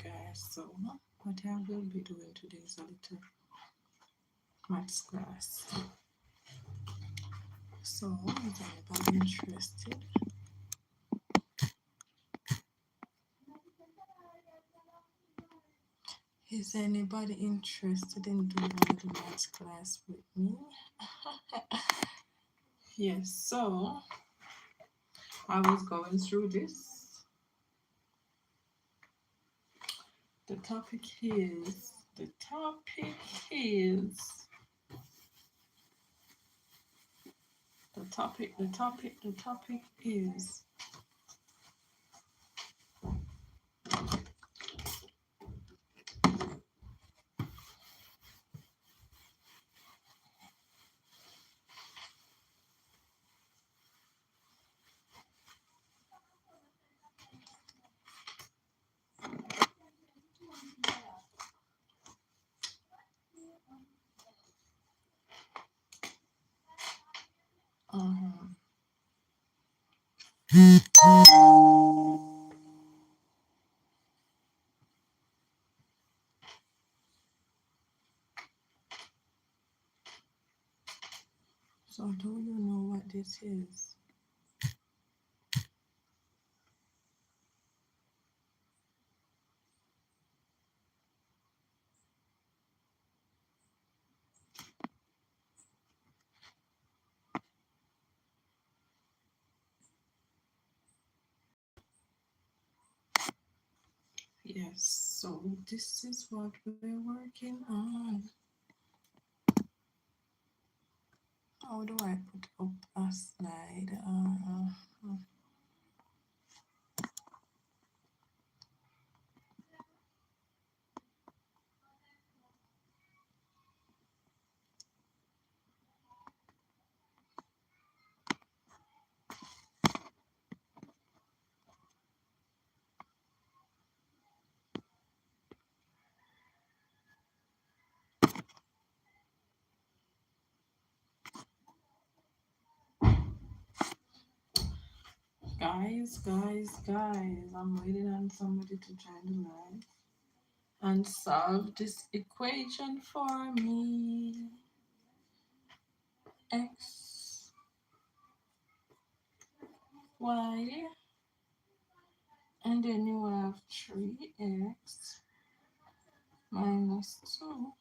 guys. So what I will be doing today is a little maths class. So is anybody interested? Is anybody interested in doing a little maths class with me? Yes, so I was going through this. The topic is the topic is um, so do you know what this is? Yes, so this is what we're working on. How do I put up a slide? Guys, I'm waiting on somebody to join the live and solve this equation for me. X, Y, and then you have 3x minus 2.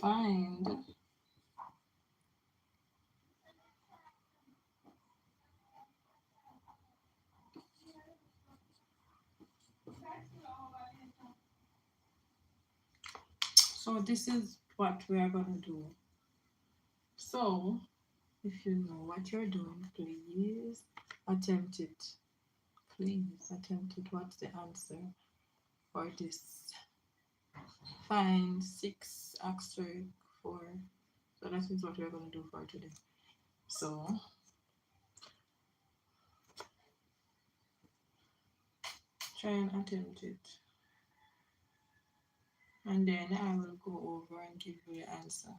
Find so this is what we are going to do. So if you know what you're doing, please attempt it. Please attempt it. What's the answer for this? Find 6 asterisk 4. So that is what we're going to do for today. So try and attempt it. And then I will go over and give you the answer.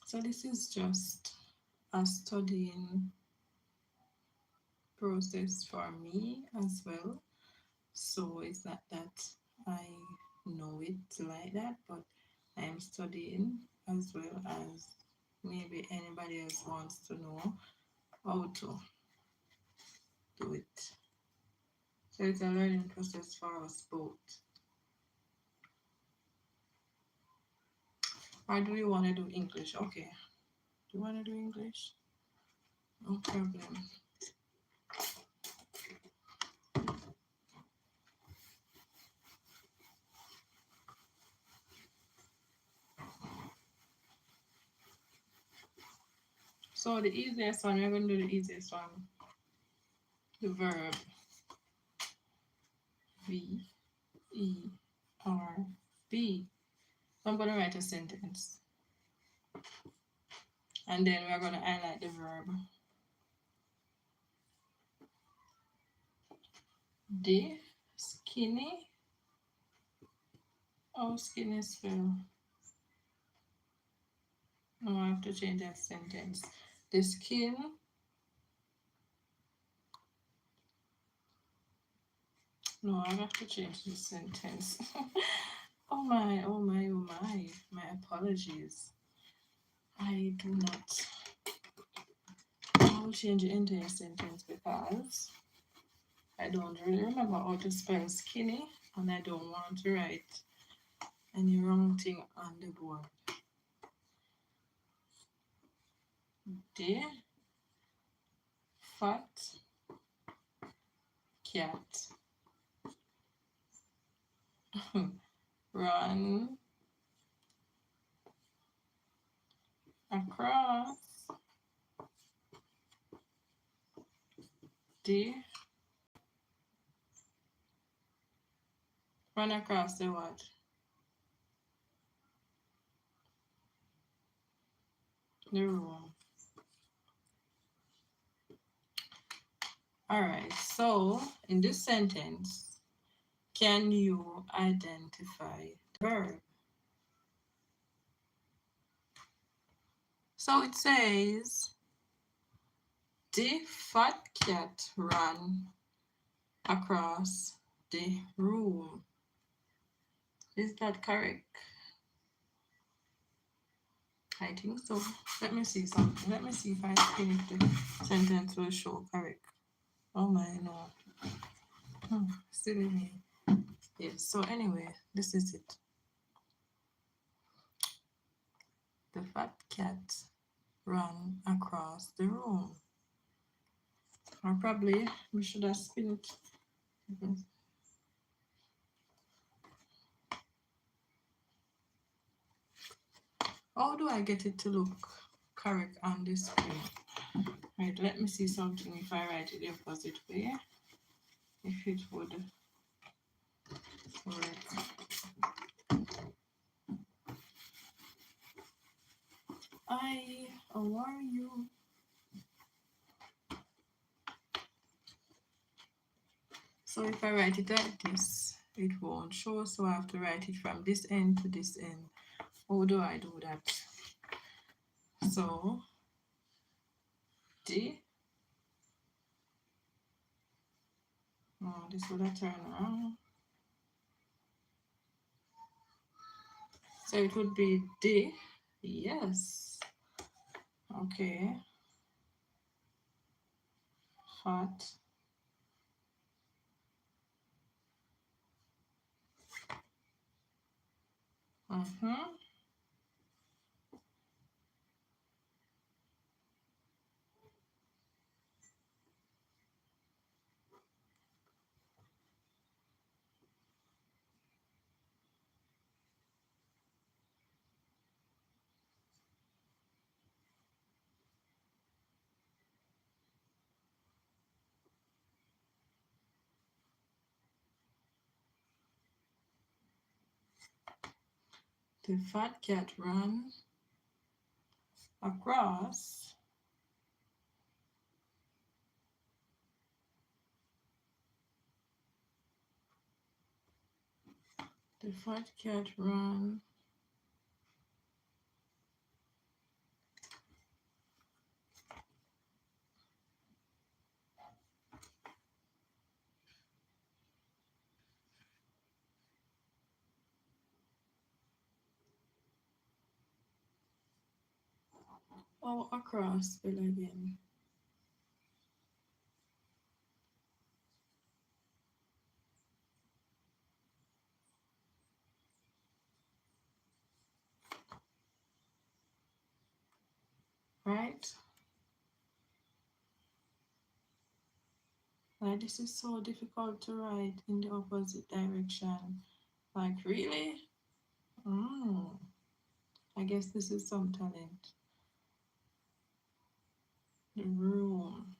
So this is just a studying process for me as well. So it's not that I know it like that, but I am studying as well as maybe anybody else wants to know how to do it. So it's a learning process for us both. Or do you want to do English? Okay. Do you want to do English? No problem. So the easiest one, we're going to do the easiest one. The verb V E R B. I'm going to write a sentence. And then we're going to highlight the verb. The skinny. Oh, skinny spell. No, I have to change that sentence. The skin No, I have to change this sentence. Oh my, oh my, oh my. My apologies. I do not. I will change it into a sentence because I don't really remember how to spell skinny and I don't want to write any wrong thing on the board. The fat cat run across the run across the what? The room. Alright, so in this sentence, can you identify the verb? So it says, the fat cat ran across the room. Is that correct? I think so. Let me see something. Let me see if I think the sentence will show correct. Oh my no. Silly me. Yes, so anyway, this is it. The fat cat ran across the room. Or probably we should have spin it. How do I get it to look correct on this screen? Right, let me see something if I write it the opposite way. If it would work. How are you? So if I write it like this, it won't show, so I have to write it from this end to this end. How do I do that? So, D. Oh, this would have turned around. So it would be D. Yes. Okay. Fat. The fat cat ran across the fat cat ran across spell again. Right? Like this is so difficult to write in the opposite direction. Like really? I guess this is some talent. The room.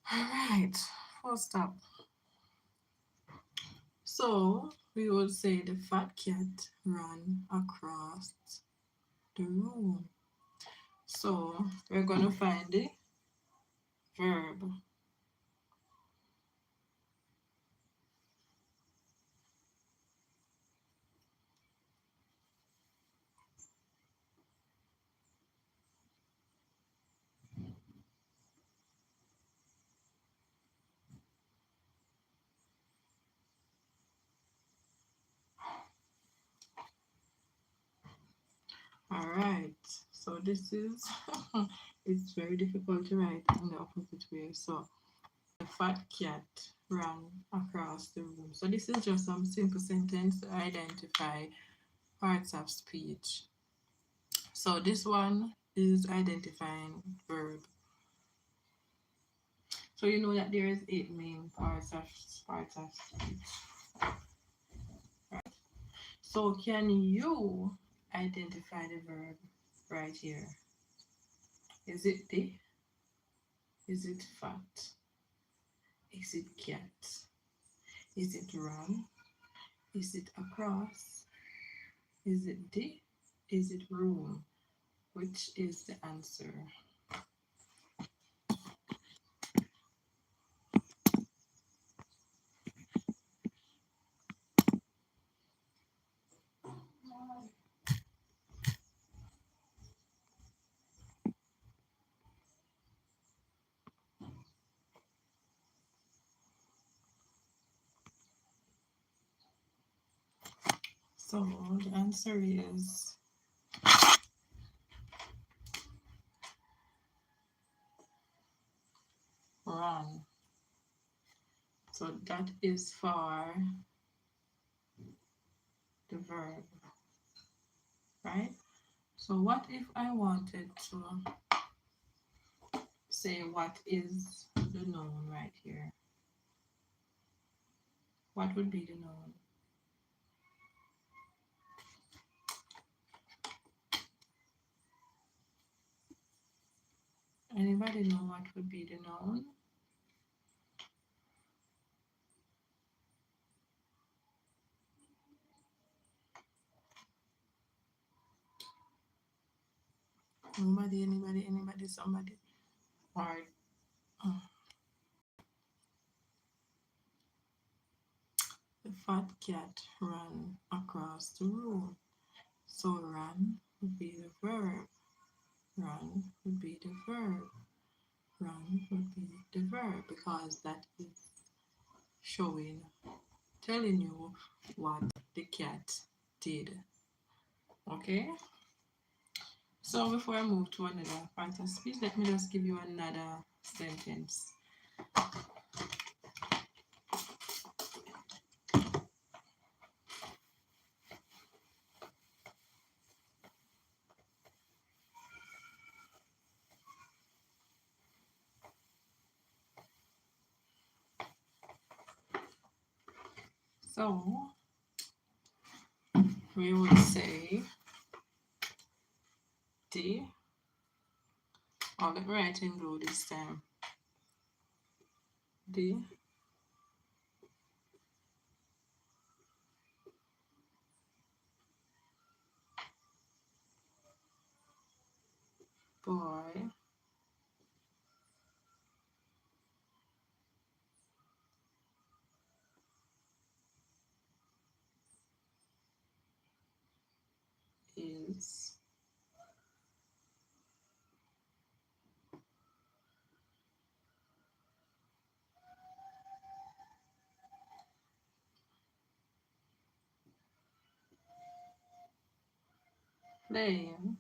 Alright, full stop. So we would say the fat cat ran across the room. So we're gonna find the verb. So this is it's very difficult to write in the opposite way. So the fat cat ran across the room. So this is just some simple sentence to identify parts of speech. So this one is identifying verb. So you know that there is 8 main parts of speech. Right. So can you identify the verb right here? Is it the? Is it fat? Is it cat? Is it run? Is it across? Is it the? Is it room? Which is the answer? So the answer is run. So that is for the verb, right? So what if I wanted to say what is the noun right here? What would be the noun? Anybody know what would be the noun? Nobody, anybody, somebody? Or the fat cat ran across the room. So run would be the verb. Run would be the verb. Run would be the verb because that is showing, telling you what the cat did. Okay? So before I move to another part of speech, let me just give you another sentence. So we would say the, or let me write in blue this time. The boy is playing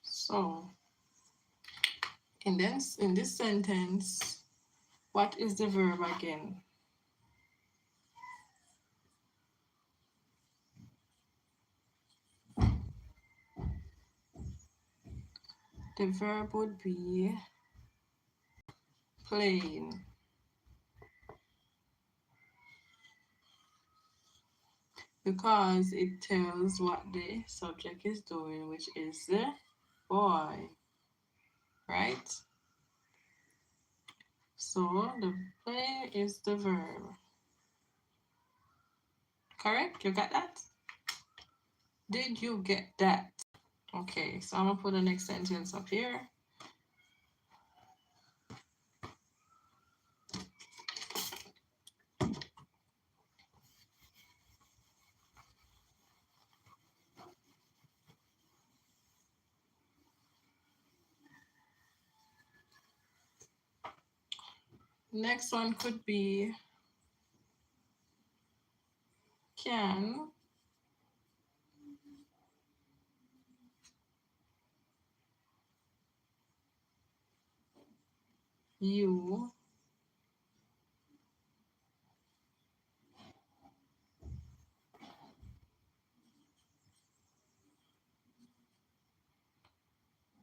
so in this sentence, what is the verb again? The verb would be playing. Because it tells what the subject is doing, which is the boy, right? So the play is the verb. Correct? You got that? Did you get that? Okay, so I'm gonna put the next sentence up here. Next one could be, can you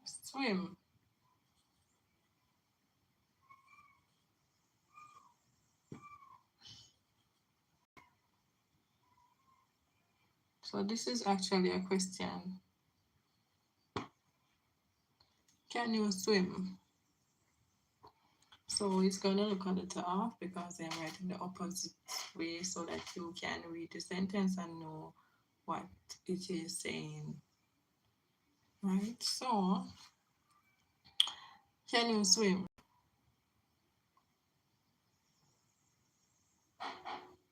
swim? So this is actually a question. Can you swim? So it's gonna look a little off because I'm writing the opposite way so that you can read the sentence and know what it is saying. Right? So, can you swim?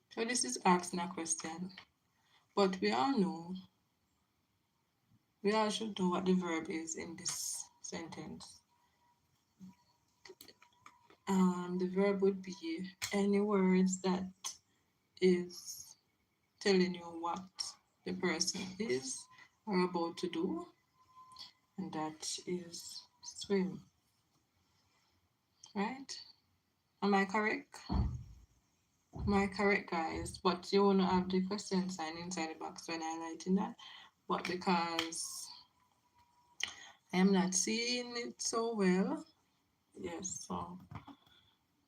So this is asking a question. But we all should know what the verb is in this sentence. The verb would be any words that is telling you what the person is or about to do, and that is swim. Right? Am I correct? Am I correct, guys? But you wanna have the question sign inside the box when I writing that. But because I am not seeing it so well, yes, so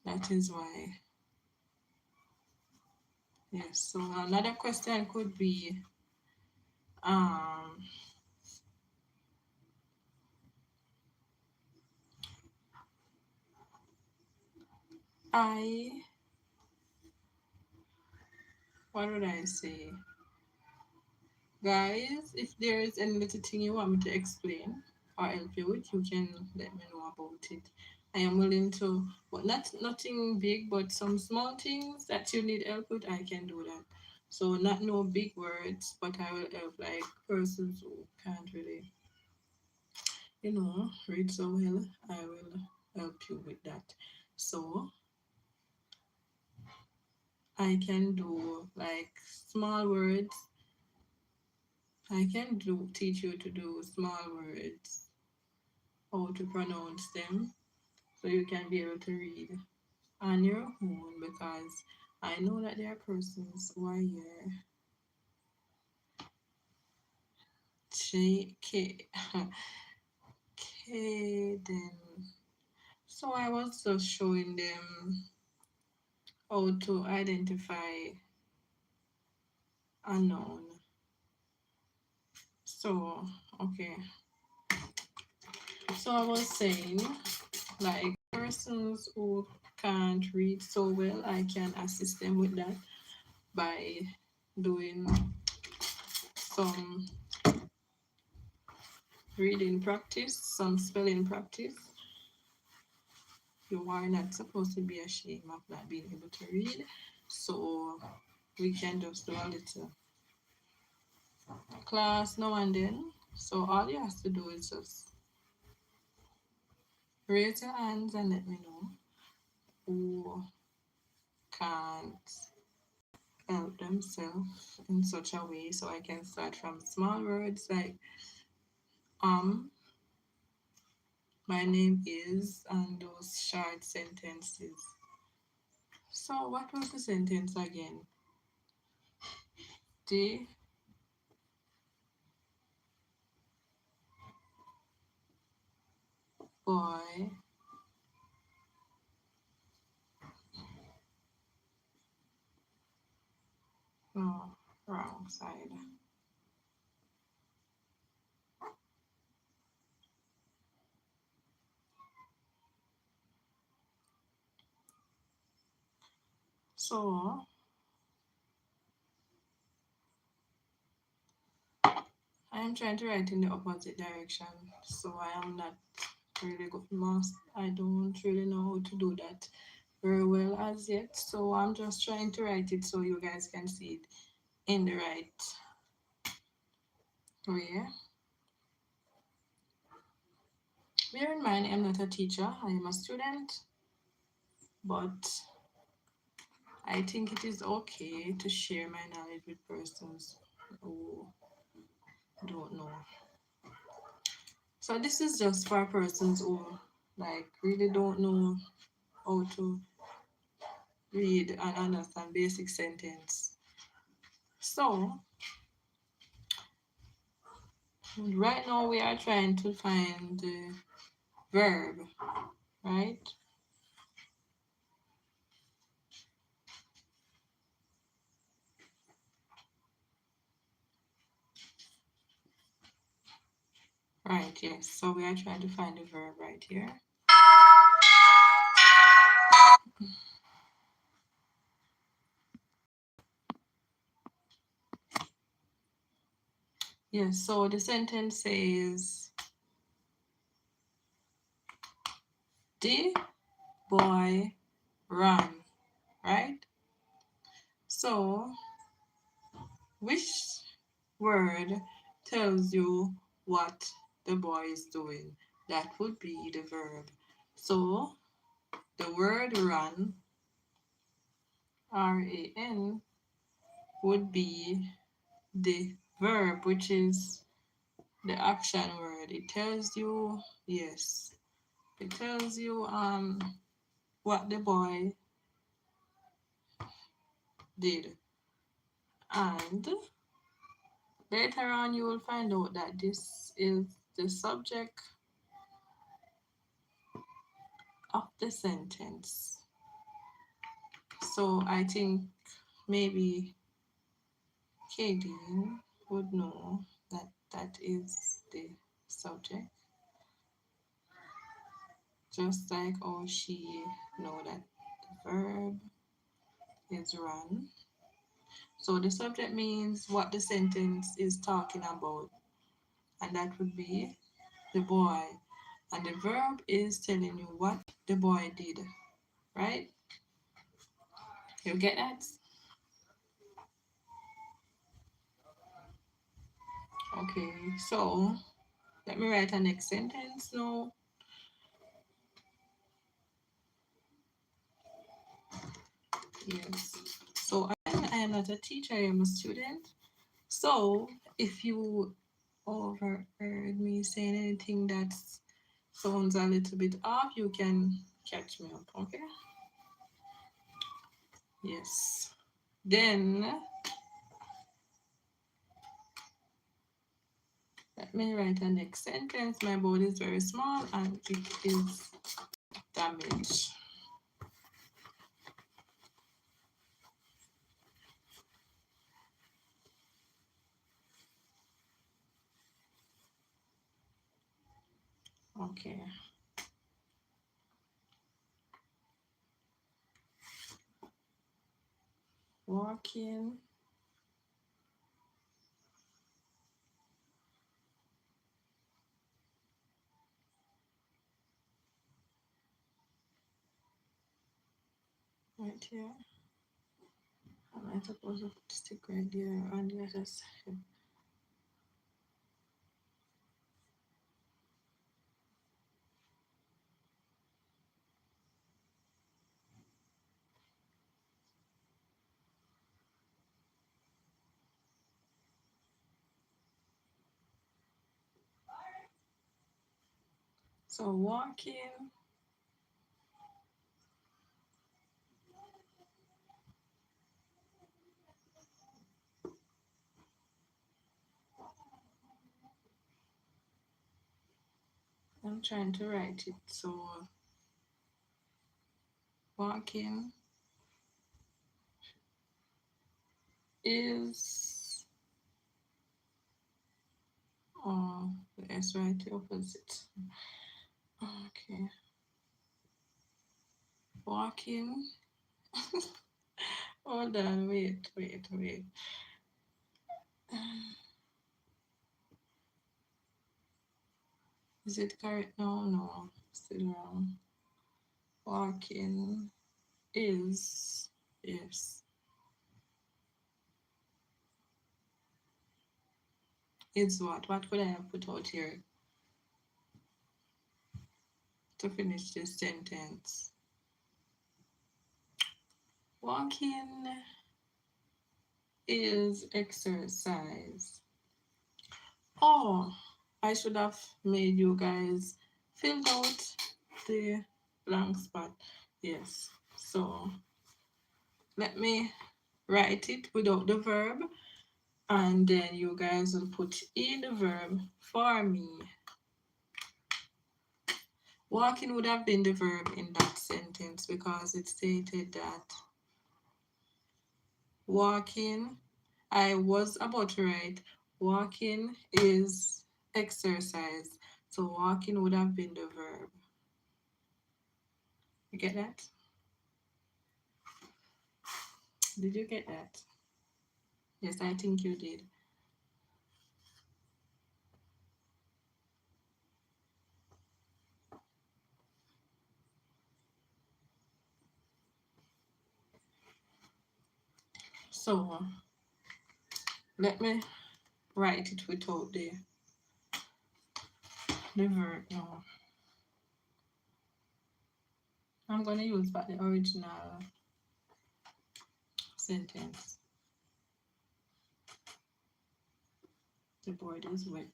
that is why. Yes, so another question could be, um, I, what would I say? Guys, if there is any little thing you want me to explain or help you with, you can let me know about it. I am willing to, but not nothing big, but some small things that you need help with, I can do that. So not no big words, but I will help like persons who can't really, read so well. I will help you with that. So I can do like small words. I can do teach you to do small words, how to pronounce them, so you can be able to read on your own because I know that there are persons who are here. K, Kaden. So I was just showing them how to identify a noun. So, okay. So I was saying, like, persons who can't read so well, I can assist them with that by doing some reading practice, some spelling practice. You are not supposed to be ashamed of not being able to read. So we can just do a little class now and then. So all you have to do is just raise your hands and let me know who can't help themselves in such a way. So I can start from small words like my name is, and those short sentences. So what was the sentence again? The boy no, wrong side. So I I'm trying to write in the opposite direction, so I am not really good. Most I don't really know how to do that very well as yet. So I'm just trying to write it so you guys can see it in the right way. Bear in mind, I'm not a teacher. I am a student, but I think it is okay to share my knowledge with persons who don't know. So this is just for persons who like really don't know how to read and understand basic sentence. So right now we are trying to find the verb, right? Right, yes. So we are trying to find the verb right here. Yes, so the sentence says, the boy ran, right? So which word tells you what the boy is doing? That would be the verb. So the word run, RAN, would be the verb, which is the action word. It tells you, yes, it tells you what the boy did. And later on you will find out that this is the subject of the sentence. So I think maybe Katie would know that that is the subject, just like how she know that the verb is run. So the subject means what the sentence is talking about, and that would be the boy. And the verb is telling you what the boy did, right? You get that? Okay, so let me write a next sentence now. Yes. So I am not a teacher, I am a student. So if you overheard me saying anything that sounds a little bit off, you can catch me up, okay? Yes. Then let me write the next sentence. My board is very small and it is damaged. Okay. Walking. Right here. Am I supposed to stick right there on the other side? So walking. I'm trying to write it. So walking is the S right the opposite. Okay. Walking. Hold on, wait. Is it correct? No, no, still wrong. Walking is, yes. Is what? What could I have put out here to finish this sentence? Walking is exercise. Oh, I should have made you guys fill out the blank spot. Yes. So let me write it without the verb, and then you guys will put in the verb for me. Walking would have been the verb in that sentence because it stated that walking, I was about to write, walking is exercise. So walking would have been the verb. You get that? Did you get that? Yes, I think you did. So let me write it without the verb now. I'm gonna use back the original sentence. The board is wet.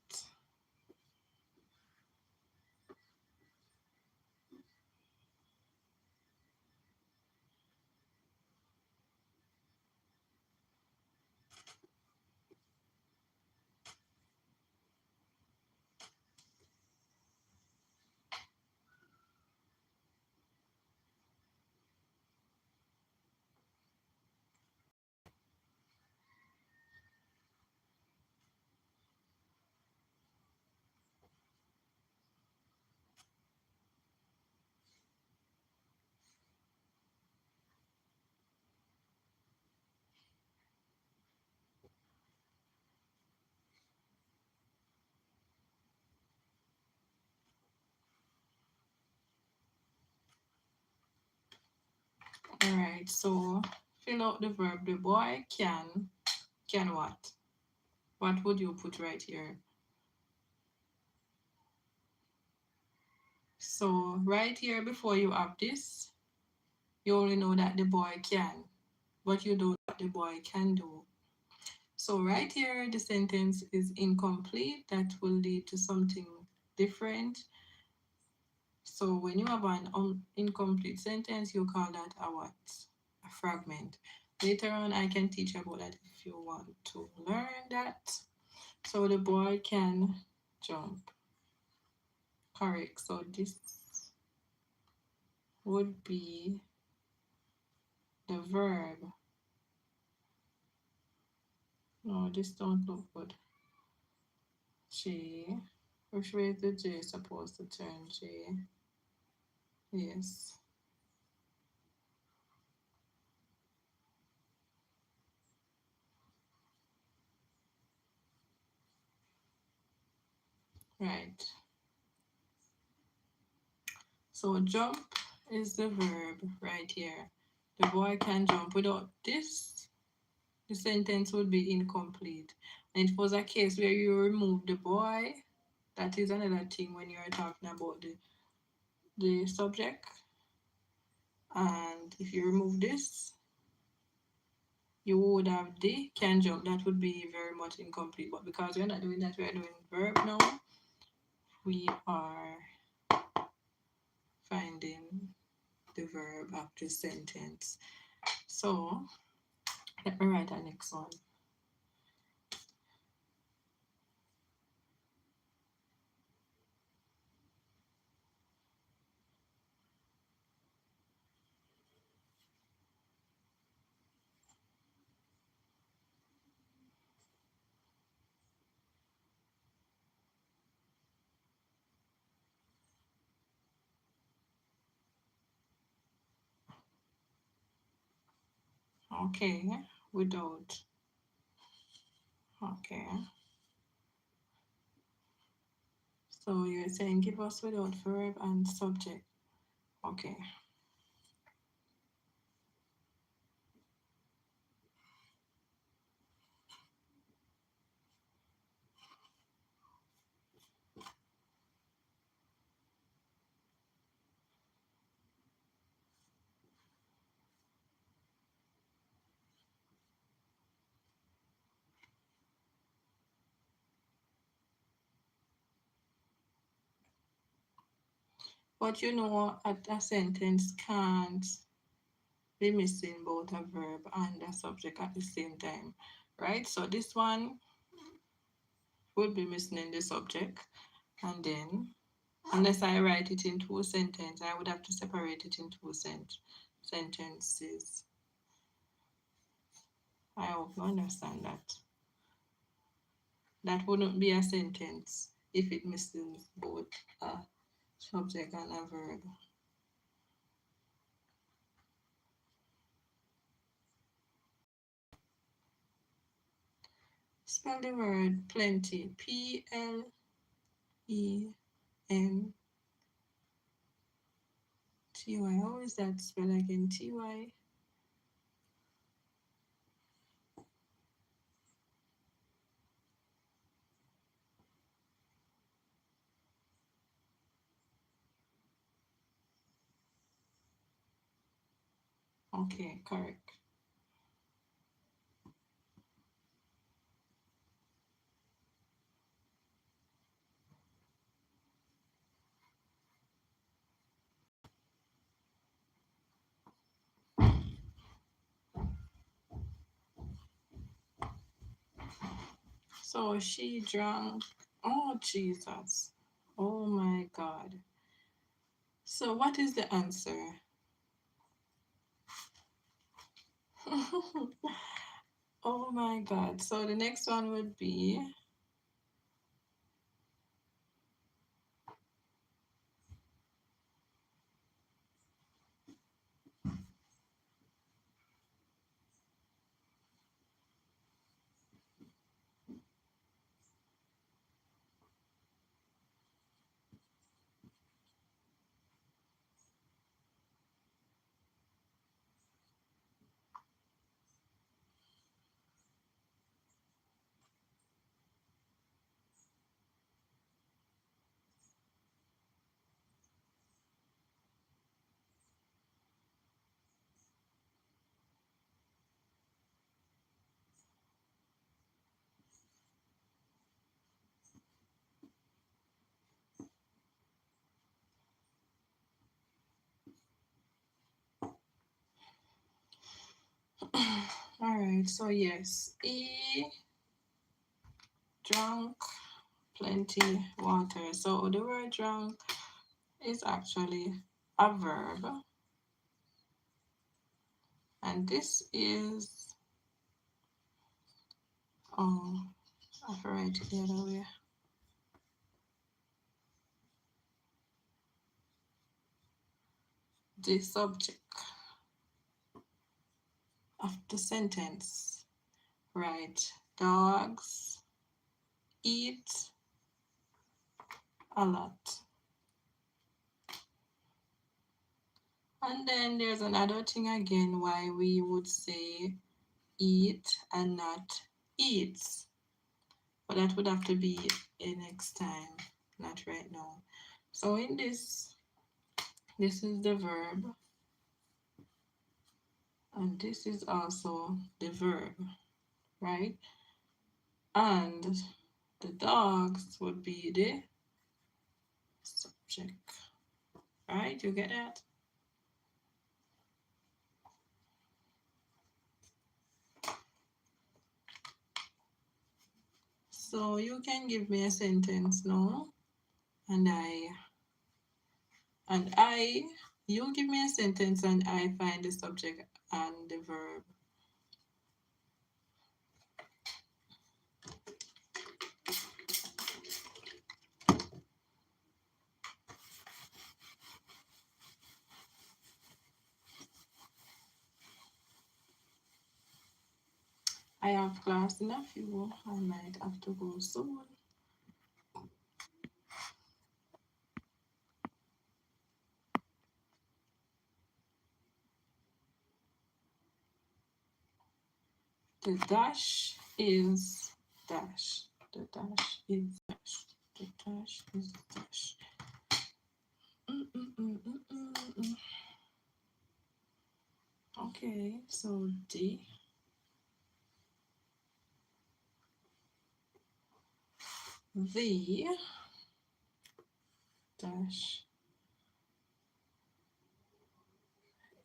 Alright, so fill out the verb. The boy can what? What would you put right here? So right here before you have this, you only know that the boy can, but you don't know what the boy can do. So right here, the sentence is incomplete. That will lead to something different. So when you have an incomplete sentence, you call that a what? A fragment. Later on, I can teach about that if you want to learn that. So the boy can jump. Correct. So this would be the verb. No, this don't look good. J. Which way is the J supposed to turn? J. Yes. Right. So jump is the verb right here. The boy can jump. Without this, the sentence would be incomplete. And it was a case where you remove the boy. That is another thing when you're talking about the subject. And if you remove this, you would have the can jump. That would be very much incomplete. But because we're not doing that, we're doing verb now. We are finding the verb of the sentence. So let me write the next one. Okay, without. Okay. So you're saying give us without verb and subject. Okay. But you know, a sentence can't be missing both a verb and a subject at the same time, right? So this one would be missing the subject, and then unless I write it in two sentences, I would have to separate it in two sentences. I hope you understand that. That wouldn't be a sentence if it misses both a subject and a verb. Spell the word plenty. Plenty. How is that spelled again? Ty. Okay, correct. So she drank. Oh, Jesus. Oh my God. So what is the answer? Oh my God. So the next one would be, all right, so yes, he drank plenty water. So the word drank is actually a verb, and this is, oh, I have to write it the other way. The subject of the sentence, right? Dogs eat a lot. And then there's another thing again why we would say eat and not eats. But that would have to be in next time, not right now. So in this is the verb, and this is also the verb, right? And the dogs would be the subject, right? You get that? So you can give me a sentence now, and I you give me a sentence and I find the subject and the verb. I have class in a few. I might have to go soon. The dash is dash. The dash is dash. The dash is dash. Okay, so D. The dash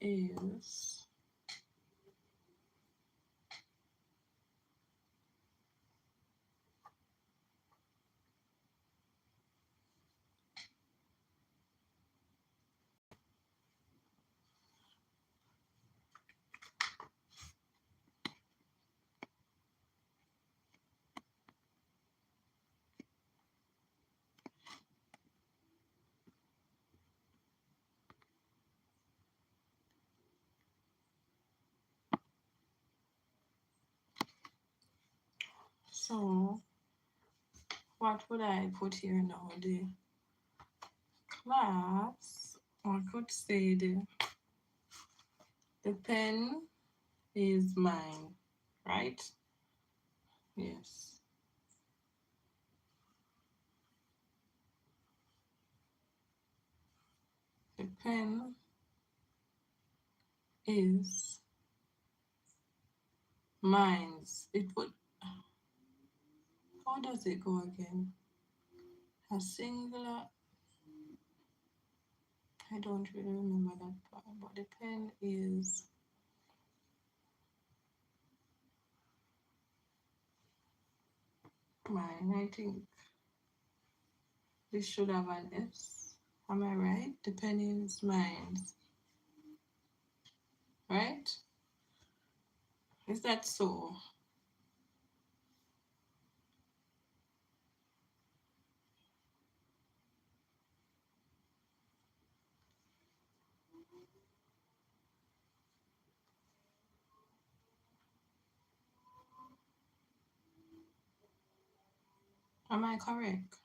is so what would I put here now? The class, or I could say the pen is mine, right? Yes. The pen is mine's. It would, how does it go again? A singular, I don't really remember that part, but the pen is mine. I think this should have an S. Am I right? The pen is mine, right? Is that so? Am I correct?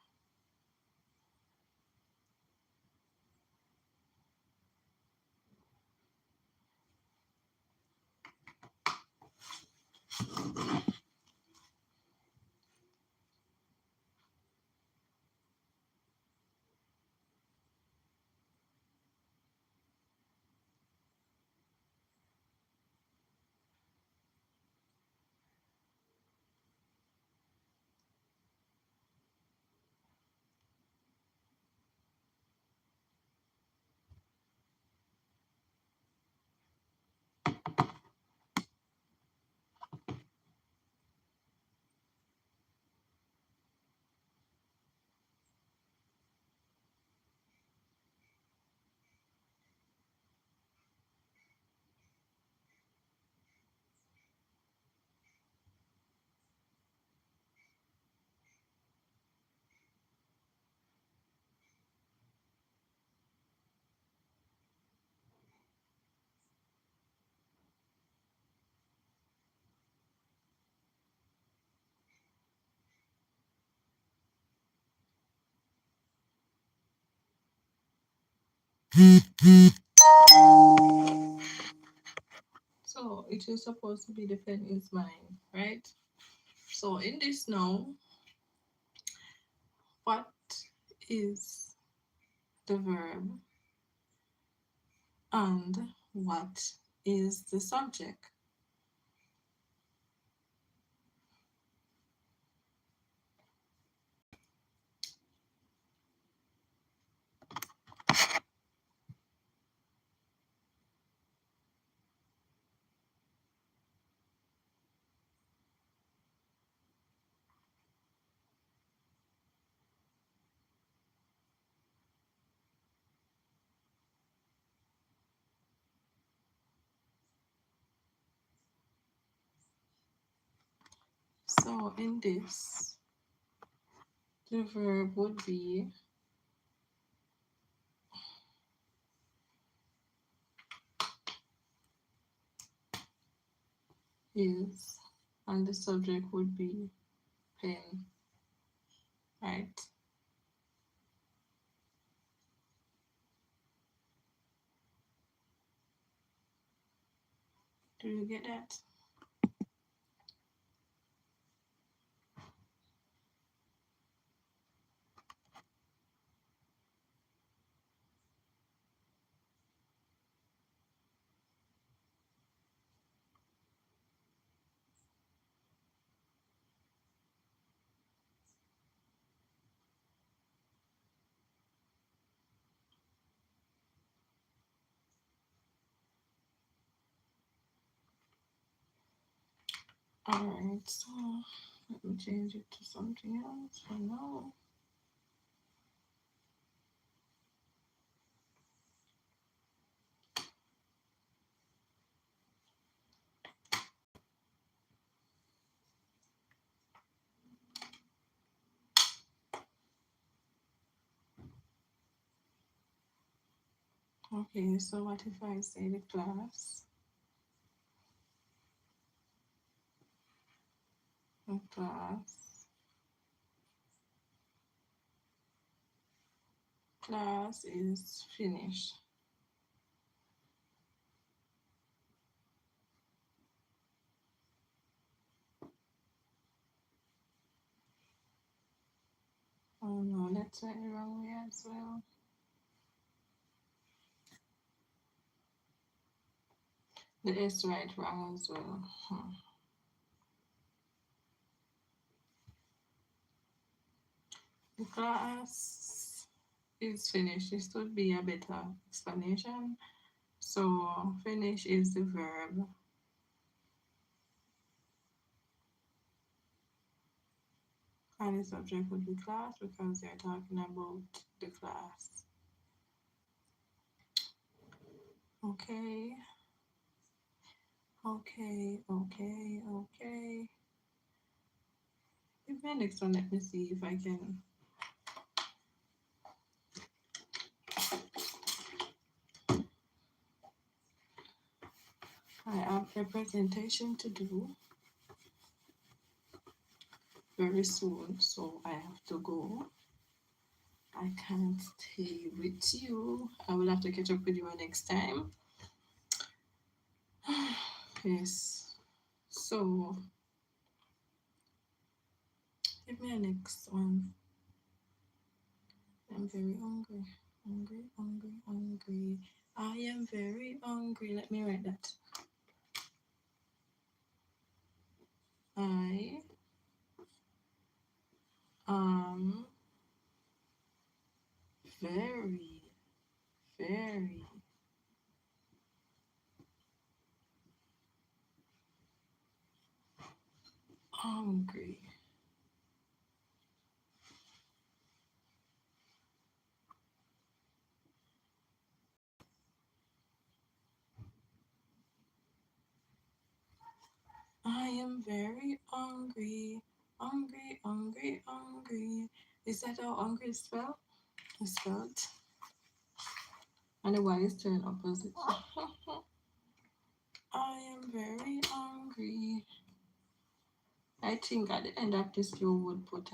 So it is supposed to be the pen is mine, right? So in this now, what is the verb and what is the subject? So in this, the verb would be is, and the subject would be pen, right? Do you get that? Alright, so let me change it to something else for now. Okay, so what if I say the class? The class is finished. Oh no, that's right wrong way as well. The S right wrong as well. The class is finished. This would be a better explanation. So finish is the verb. And the subject would be class because they're talking about the class. Okay. Okay. Give me next one. Let me see if I can. I have a presentation to do very soon, so I have to go. I can't stay with you. I will have to catch up with you next time. Yes. So give me a next one. I'm very hungry. Hungry. I am very hungry. Let me write that. I am very, very hungry. I am very hungry. Hungry. Is that how hungry is spelled? It's spelled. And the Y is turned opposite. I am very hungry. I think at the end of this you would put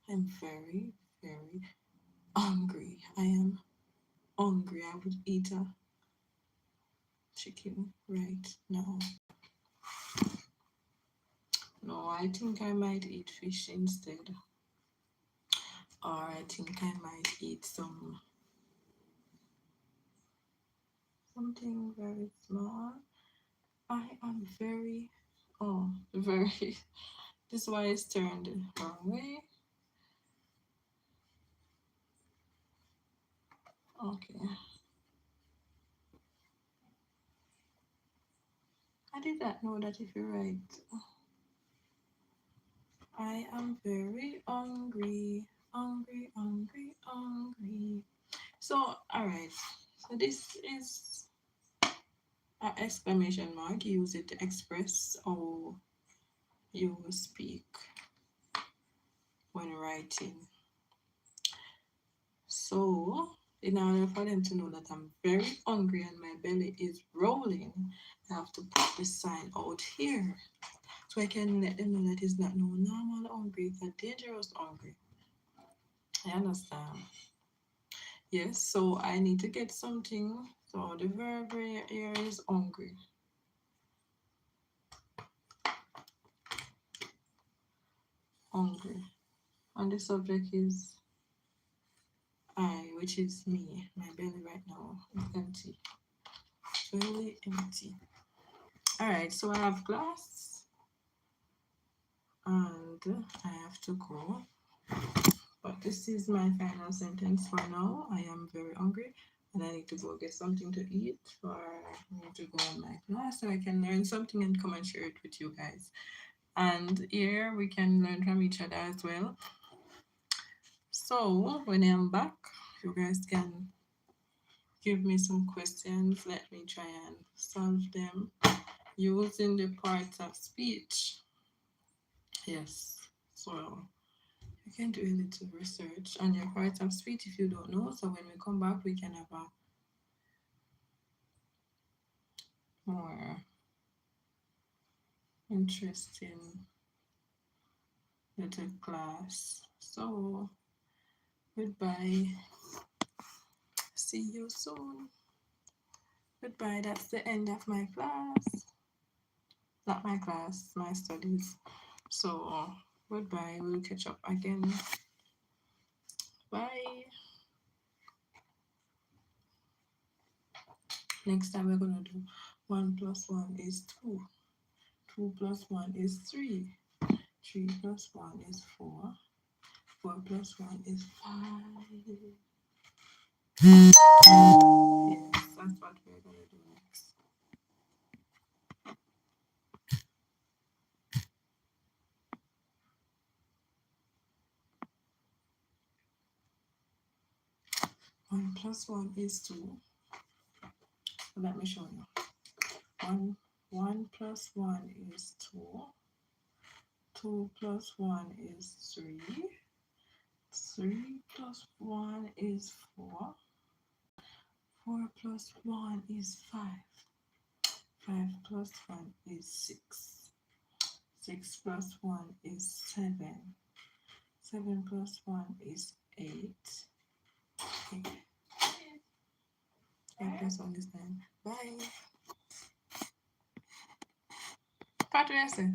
I'm very, very hungry. I am hungry. I would eat a chicken right now. No, I think I might eat fish instead. Or I think I might eat something very small. I am very very this Y is turned the wrong way. Okay. I did not know that if you write I am very hungry. So alright. So this is an exclamation mark. Use it to express how you speak when writing. So, in order for them to know that I'm very hungry and my belly is rolling, I have to put the sign out here. So I can let them know that it's not no normal hungry, it's a dangerous hungry. I understand. Yes, so I need to get something. So the verb here is hungry. Hungry. And the subject is I, which is me. My belly right now is empty. Really empty. Alright, so I have glass and I have to go. But this is my final sentence for now. I am very hungry. and I need to go get something to eat, or I need to go on my class so I can learn something and come and share it with you guys. And here we can learn from each other as well. So when I'm back, you guys can give me some questions. Let me try and solve them using the parts of speech. Yes. So you can do a little research on your parts of speech if you don't know. So when we come back, we can have a more interesting little class. So goodbye. See you soon. Goodbye. That's the end of my class. Not my class, my studies. So goodbye. We'll catch up again. Bye. Next time we're gonna do 1 plus 1 is 2. 2 plus 1 is 3. 3 plus 1 is 4. 4 plus 1 is 5. Yes, that's what we're gonna do next. 1 plus 1 is 2. Let me show you. 1 plus 1 is 2. 2 plus 1 is 3. 3 plus 1 is 4. 4 plus 1 is 5. 5 plus 1 is 6. 6 plus 1 is 7. 7 plus 1 is 8. 8 plus 1 is 9. Bye. What do I say?